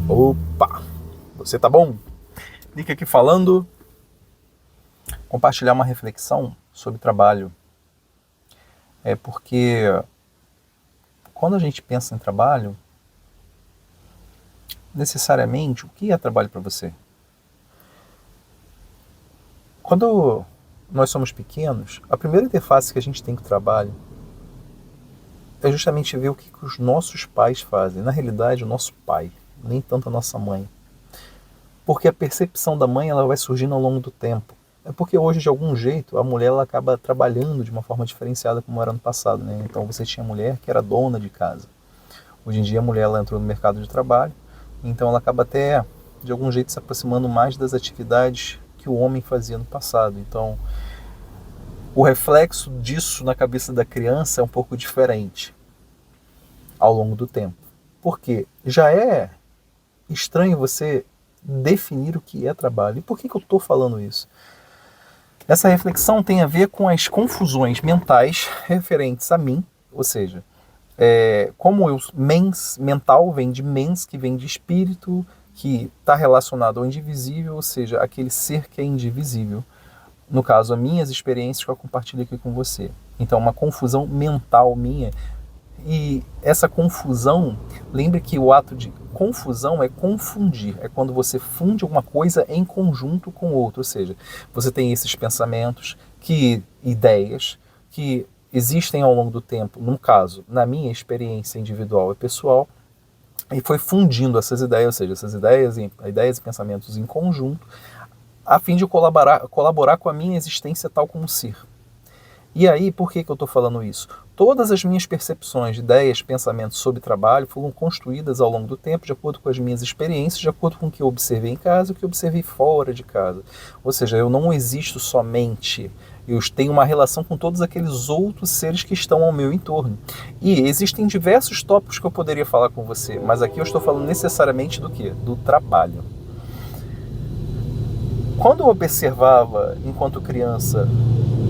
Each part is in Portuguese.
Opa! Você tá bom? Nick aqui falando, compartilhar uma reflexão sobre trabalho. É porque quando a gente pensa em trabalho, necessariamente, o que é trabalho para você? Quando nós somos pequenos, a primeira interface que a gente tem com o trabalho é justamente ver o que os nossos pais fazem. Na realidade, o nosso pai, nem tanto a nossa mãe. Porque a percepção da mãe ela vai surgindo ao longo do tempo. É porque hoje, de algum jeito, a mulher ela acaba trabalhando de uma forma diferenciada como era no passado, né? Então você tinha mulher que era dona de casa. Hoje em dia a mulher ela entrou no mercado de trabalho, então ela acaba até, de algum jeito, se aproximando mais das atividades que o homem fazia no passado. Então, o reflexo disso na cabeça da criança é um pouco diferente ao longo do tempo. Porque já é estranho você definir o que é trabalho. E por que eu estou falando isso? Essa reflexão tem a ver com as confusões mentais referentes a mim, ou seja, como eu, mental vem de mens, que vem de espírito, que está relacionado ao indivisível, ou seja, aquele ser que é indivisível. No caso, as minhas experiências que eu compartilho aqui com você. Então, uma confusão mental minha. E essa confusão, lembre que o ato de confusão é confundir, é quando você funde uma coisa em conjunto com outra, ou seja, você tem esses pensamentos, ideias que existem ao longo do tempo, no caso, na minha experiência individual e pessoal, e foi fundindo essas ideias, ou seja, essas ideias e pensamentos em conjunto, a fim de colaborar com a minha existência tal como ser. E aí, por que eu estou falando isso? Todas as minhas percepções, ideias, pensamentos sobre trabalho foram construídas ao longo do tempo, de acordo com as minhas experiências, de acordo com o que eu observei em casa e o que eu observei fora de casa. Ou seja, eu não existo somente, eu tenho uma relação com todos aqueles outros seres que estão ao meu entorno. E existem diversos tópicos que eu poderia falar com você, mas aqui eu estou falando necessariamente do quê? Do trabalho. Quando eu observava, enquanto criança,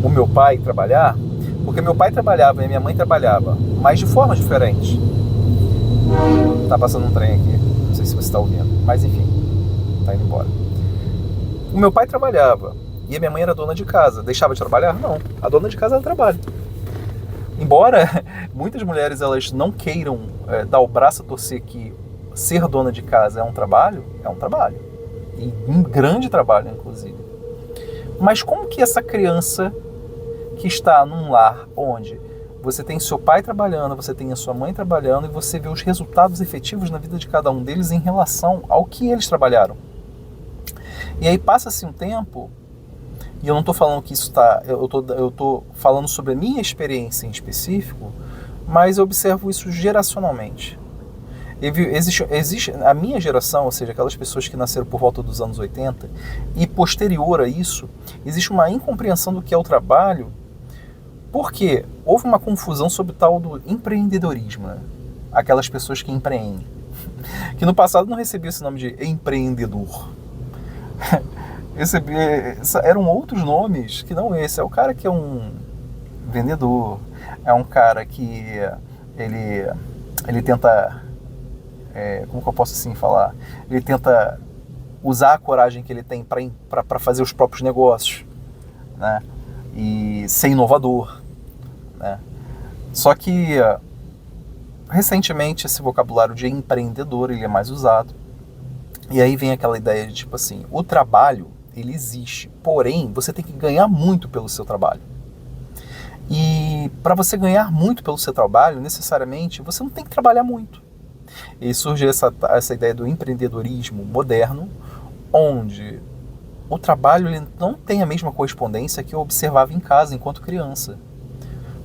o meu pai trabalhar, porque meu pai trabalhava e minha mãe trabalhava, mas de forma diferente. Tá passando um trem aqui, não sei se você está ouvindo, mas enfim, tá indo embora. O meu pai trabalhava e a minha mãe era dona de casa. Deixava de trabalhar? Não, a dona de casa ela trabalha. Embora muitas mulheres elas não queiram dar o braço a torcer que ser dona de casa é um trabalho, e um grande trabalho, inclusive. Mas como que essa criança que está num lar onde você tem seu pai trabalhando, você tem a sua mãe trabalhando e você vê os resultados efetivos na vida de cada um deles em relação ao que eles trabalharam. E aí passa-se um tempo, e eu não estou falando que isso está... Eu tô falando sobre a minha experiência em específico, mas eu observo isso geracionalmente. Existe a minha geração, ou seja, aquelas pessoas que nasceram por volta dos anos 80, e posterior a isso, existe uma incompreensão do que é o trabalho, porque houve uma confusão sobre o tal do empreendedorismo, né? Aquelas pessoas que empreendem, que no passado não recebia esse nome de empreendedor. Eram outros nomes que não esse. É o cara que é um vendedor, é um cara que ele tenta... como que eu posso assim falar? Ele tenta usar a coragem que ele tem para fazer os próprios negócios, né? E ser inovador, né? Só que recentemente esse vocabulário de empreendedor ele é mais usado, e aí vem aquela ideia de tipo assim, o trabalho ele existe, porém você tem que ganhar muito pelo seu trabalho. E para você ganhar muito pelo seu trabalho, necessariamente você não tem que trabalhar muito. E surge essa ideia do empreendedorismo moderno, onde o trabalho ele não tem a mesma correspondência que eu observava em casa enquanto criança.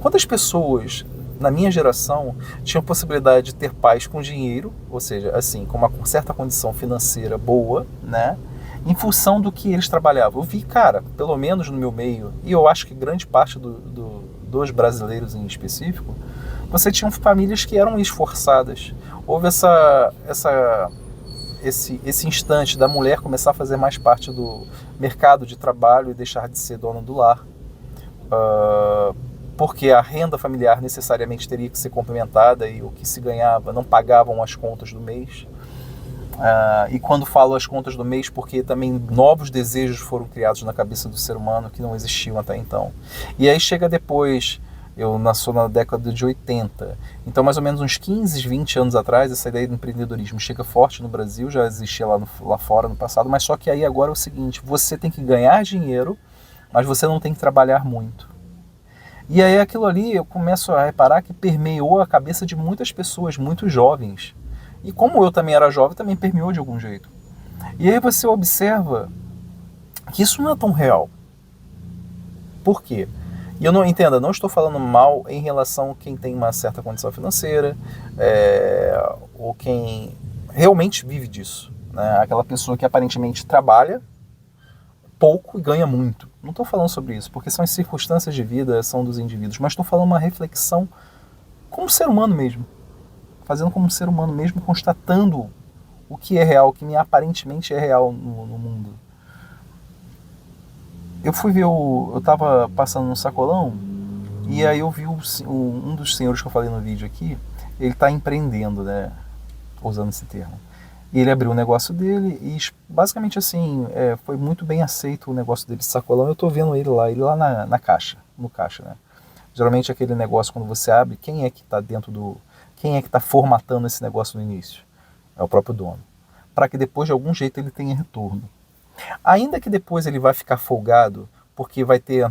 Quantas pessoas na minha geração tinham possibilidade de ter pais com dinheiro, ou seja, assim, com uma certa condição financeira boa, né? Em função do que eles trabalhavam. Eu vi, cara, pelo menos no meu meio, e eu acho que grande parte dos brasileiros em específico, você tinha famílias que eram esforçadas. Houve esse instante da mulher começar a fazer mais parte do mercado de trabalho e deixar de ser dona do lar, porque a renda familiar necessariamente teria que ser complementada e o que se ganhava não pagavam as contas do mês. E quando falo as contas do mês, porque também novos desejos foram criados na cabeça do ser humano que não existiam até então. E aí chega depois, eu nasci na década de 80, então mais ou menos uns 15, 20 anos atrás, essa ideia do empreendedorismo chega forte no Brasil, já existia lá fora no passado, mas só que aí agora é o seguinte, você tem que ganhar dinheiro, mas você não tem que trabalhar muito. E aí aquilo ali eu começo a reparar que permeou a cabeça de muitas pessoas, muitos jovens. E como eu também era jovem, também permeou de algum jeito. E aí você observa que isso não é tão real. Por quê? E eu não entenda, não estou falando mal em relação a quem tem uma certa condição financeira, ou quem realmente vive disso. Né? Aquela pessoa que aparentemente trabalha pouco e ganha muito. Não estou falando sobre isso, porque são as circunstâncias de vida, são dos indivíduos, mas estou falando uma reflexão como ser humano mesmo. Fazendo como ser humano mesmo, constatando o que é real, o que aparentemente é real no mundo. Eu fui ver eu estava passando no sacolão, e aí eu vi um dos senhores que eu falei no vídeo aqui, ele está empreendendo, né, usando esse termo. E ele abriu o negócio dele e basicamente assim, foi muito bem aceito o negócio dele de sacolão. Eu estou vendo ele lá na caixa, no caixa, né. Geralmente aquele negócio quando você abre, quem é que está quem é que está formatando esse negócio no início? É o próprio dono. Para que depois de algum jeito ele tenha retorno. Ainda que depois ele vai ficar folgado, porque vai ter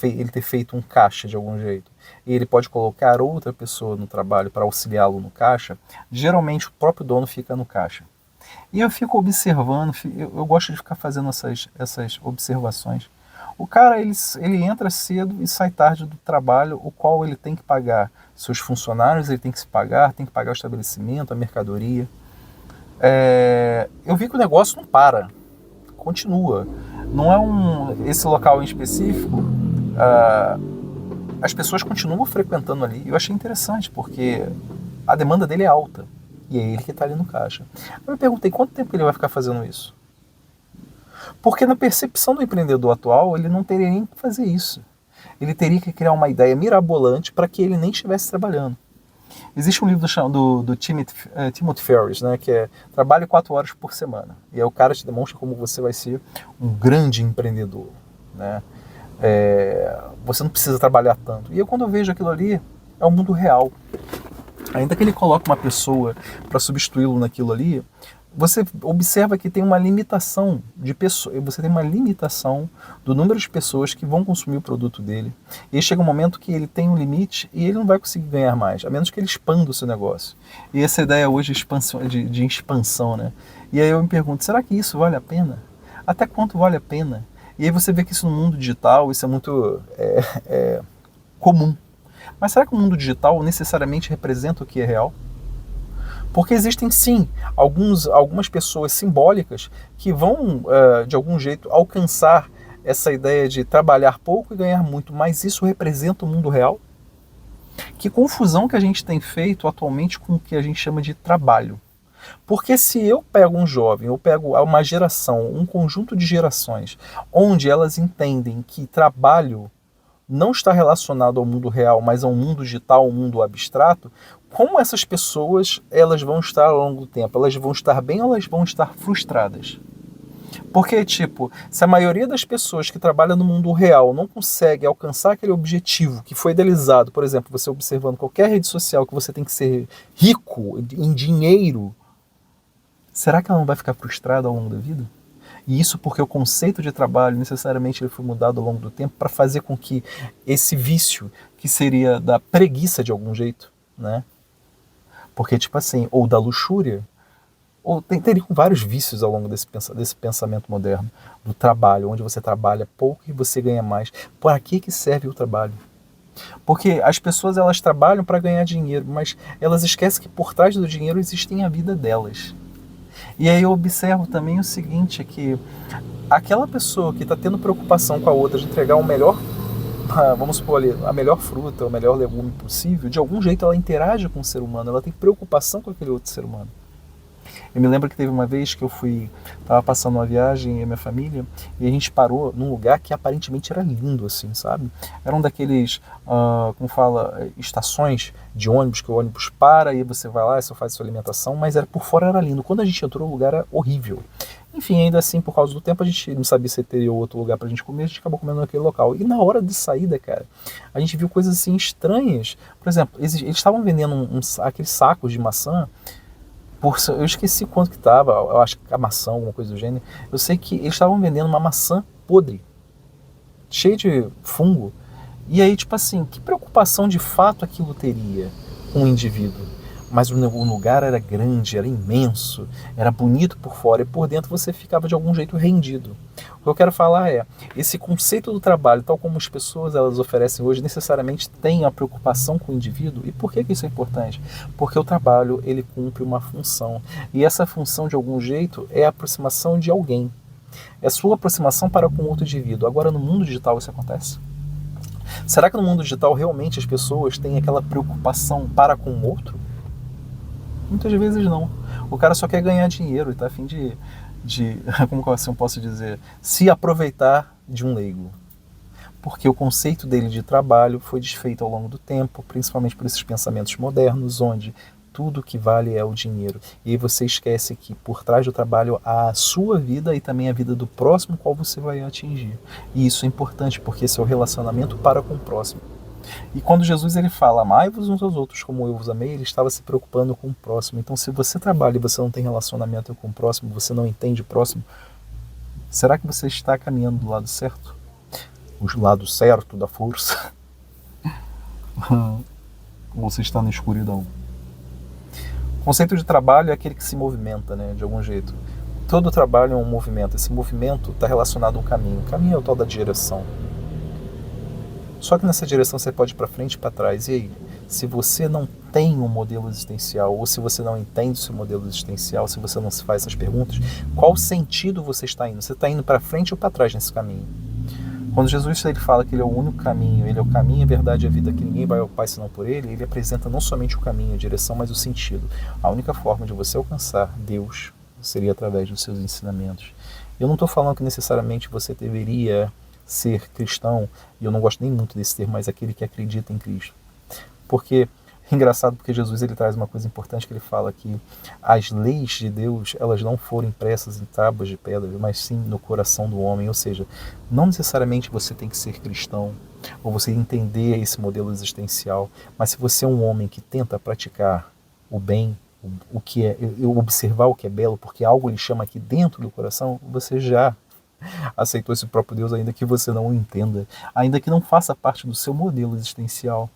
ele ter feito um caixa de algum jeito, e ele pode colocar outra pessoa no trabalho para auxiliá-lo no caixa, geralmente o próprio dono fica no caixa. E eu fico observando, eu gosto de ficar fazendo essas observações. O cara, ele entra cedo e sai tarde do trabalho, o qual ele tem que pagar seus funcionários, ele tem que pagar o estabelecimento, a mercadoria. Eu vi que o negócio não para, continua. Não é esse local em específico, as pessoas continuam frequentando ali. Eu achei interessante, porque a demanda dele é alta. E é ele que está ali no caixa. Eu me perguntei quanto tempo ele vai ficar fazendo isso. Porque na percepção do empreendedor atual, ele não teria nem que fazer isso. Ele teria que criar uma ideia mirabolante para que ele nem estivesse trabalhando. Existe um livro do Timothy Ferriss, né, que é Trabalhe 4 horas por semana. E aí o cara te demonstra como você vai ser um grande empreendedor. Né? Você não precisa trabalhar tanto. E eu, quando eu vejo aquilo ali, é o mundo real. Ainda que ele coloque uma pessoa para substituí-lo naquilo ali, você observa que tem uma limitação de pessoas, você tem uma limitação do número de pessoas que vão consumir o produto dele. E chega um momento que ele tem um limite e ele não vai conseguir ganhar mais, a menos que ele expanda o seu negócio. E essa ideia hoje de expansão, né? E aí eu me pergunto, será que isso vale a pena? Até quanto vale a pena? E aí você vê que isso no mundo digital, isso é muito comum. Mas será que o mundo digital necessariamente representa o que é real? Porque existem sim algumas pessoas simbólicas que vão, de algum jeito, alcançar essa ideia de trabalhar pouco e ganhar muito, mas isso representa o mundo real? Que confusão que a gente tem feito atualmente com o que a gente chama de trabalho. Porque se eu pego um jovem, eu pego uma geração, um conjunto de gerações, onde elas entendem que trabalho não está relacionado ao mundo real, mas ao mundo digital, ao mundo abstrato, como essas pessoas elas vão estar ao longo do tempo? Elas vão estar bem ou elas vão estar frustradas? Porque, se a maioria das pessoas que trabalham no mundo real não consegue alcançar aquele objetivo que foi idealizado, por exemplo, você observando qualquer rede social que você tem que ser rico em dinheiro, será que ela não vai ficar frustrada ao longo da vida? E isso porque o conceito de trabalho necessariamente ele foi mudado ao longo do tempo para fazer com que esse vício, que seria da preguiça de algum jeito, né? Porque, ou da luxúria, ou teriam vários vícios ao longo desse pensamento moderno, do trabalho, onde você trabalha pouco e você ganha mais. Para que serve o trabalho? Porque as pessoas elas trabalham para ganhar dinheiro, mas elas esquecem que por trás do dinheiro existem a vida delas. E aí eu observo também o seguinte, que aquela pessoa que está tendo preocupação com a outra de entregar o melhor, vamos supor ali, a melhor fruta, o melhor legume possível, de algum jeito ela interage com o ser humano, ela tem preocupação com aquele outro ser humano. Eu me lembro que teve uma vez que tava passando uma viagem, e a minha família, e a gente parou num lugar que aparentemente era lindo, assim, sabe? Era um daqueles, como fala, estações de ônibus, que o ônibus para e você vai lá e você faz sua alimentação, mas por fora era lindo. Quando a gente entrou, o lugar era horrível. Enfim, ainda assim, por causa do tempo, a gente não sabia se teria outro lugar pra gente comer, a gente acabou comendo naquele local. E na hora de saída, cara, a gente viu coisas assim estranhas. Por exemplo, eles estavam vendendo aqueles sacos de maçã, eu esqueci quanto que tava, eu acho que a maçã, alguma coisa do gênero. Eu sei que eles estavam vendendo uma maçã podre, cheia de fungo. E aí, tipo assim, que preocupação de fato aquilo teria com o indivíduo? Mas o lugar era grande, era imenso, era bonito por fora e por dentro você ficava de algum jeito rendido. O que eu quero falar é, esse conceito do trabalho, tal como as pessoas elas oferecem hoje, necessariamente tem a preocupação com o indivíduo. E por que isso é importante? Porque o trabalho ele cumpre uma função. E essa função, de algum jeito, é a aproximação de alguém. É a sua aproximação para com outro indivíduo. Agora, no mundo digital isso acontece? Será que no mundo digital realmente as pessoas têm aquela preocupação para com o outro? Muitas vezes não. O cara só quer ganhar dinheiro e tá a fim como assim eu posso dizer, se aproveitar de um leigo. Porque o conceito dele de trabalho foi desfeito ao longo do tempo, principalmente por esses pensamentos modernos, onde tudo que vale é o dinheiro. E aí você esquece que por trás do trabalho há a sua vida e também a vida do próximo qual você vai atingir. E isso é importante, porque esse é o relacionamento para com o próximo. E quando Jesus ele fala, amai-vos uns aos outros como eu vos amei, ele estava se preocupando com o próximo. Então se você trabalha e você não tem relacionamento com o próximo, você não entende o próximo, será que você está caminhando do lado certo? O lado certo da força? Ou você está na escuridão? O conceito de trabalho é aquele que se movimenta, né, de algum jeito. Todo trabalho é um movimento. Esse movimento está relacionado a um caminho. O caminho é o tal da direção. Só que nessa direção você pode ir para frente e para trás. E aí, se você não tem um modelo existencial, ou se você não entende o seu modelo existencial, se você não se faz essas perguntas, qual sentido você está indo? Você está indo para frente ou para trás nesse caminho? Quando Jesus ele fala que ele é o único caminho, ele é o caminho, a verdade e a vida, que ninguém vai ao Pai senão por ele, ele apresenta não somente o caminho, a direção, mas o sentido. A única forma de você alcançar Deus seria através dos seus ensinamentos. Eu não estou falando que necessariamente você deveria ser cristão, e eu não gosto nem muito desse termo, mas aquele que acredita em Cristo. Porque é engraçado, porque Jesus ele traz uma coisa importante, que ele fala que as leis de Deus elas não foram impressas em tábuas de pedra, mas sim no coração do homem. Ou seja, não necessariamente você tem que ser cristão ou você entender esse modelo existencial, mas se você é um homem que tenta praticar o bem, o que é, observar o que é belo, porque algo lhe chama aqui dentro do coração, você já aceitou esse próprio Deus, ainda que você não o entenda, ainda que não faça parte do seu modelo existencial.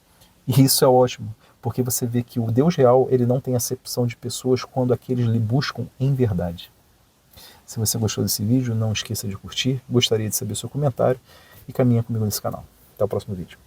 E isso é ótimo, porque você vê que o Deus real ele não tem acepção de pessoas quando aqueles lhe buscam em verdade. Se você gostou desse vídeo, não esqueça de curtir, gostaria de saber o seu comentário e caminha comigo nesse canal. Até o próximo vídeo.